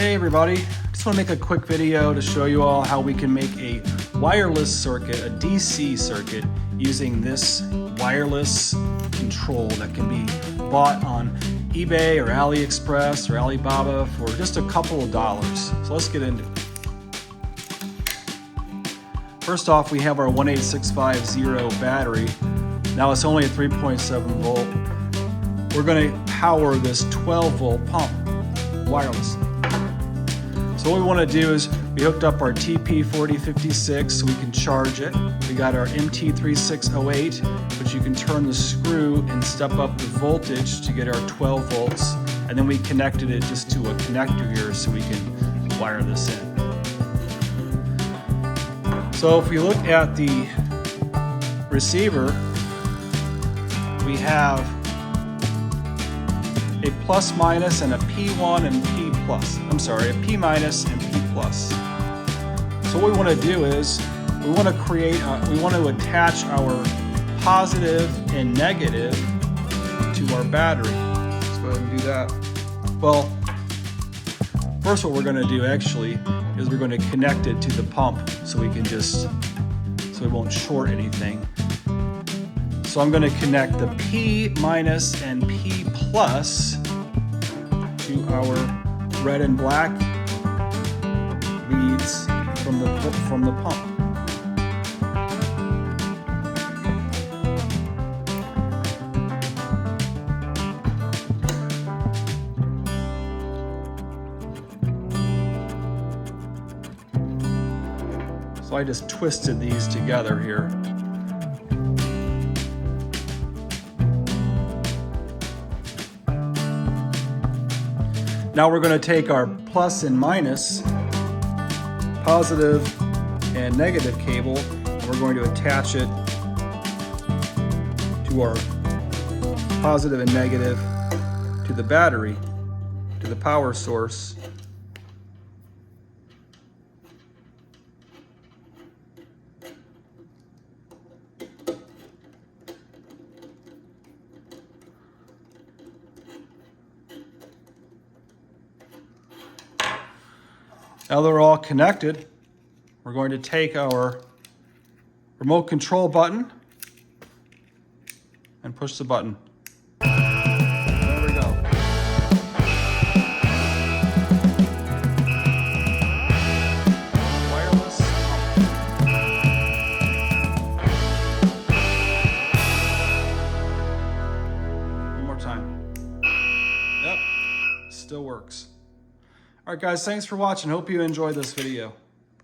Hey everybody, just want to make a quick video to show you all how we can make a wireless circuit, a DC circuit, using this wireless control that can be bought on eBay or Aliexpress or Alibaba for just a couple of dollars. So let's get into it. First off, we have our 18650 battery. Now it's only a 3.7 volt. We're going to power this 12 volt pump wirelessly. So what we want to do is we hooked up our TP4056 so we can charge it. We got our MT3608, which you can turn the screw and step up the voltage to get our 12 volts. And then we connected it just to a connector here so we can wire this in. So if we look at the receiver, we have a plus minus and a P1 and P plus. I'm sorry, a P minus and P plus. So what we want to do is we want to attach our positive and negative to our battery. Let's go ahead and do that. Well, first what we're going to do actually is we're going to connect it to the pump so we it won't short anything. So I'm going to connect the P minus and P plus to our red and black leads from the pump. So I just twisted these together here. Now we're going to take our plus and minus, positive and negative cable, and we're going to attach it to our positive and negative to the battery, to the power source. Now they're all connected, we're going to take our remote control button and push the button. There we go. Wireless. One more time. Yep, still works. All right, guys, thanks for watching. Hope you enjoyed this video.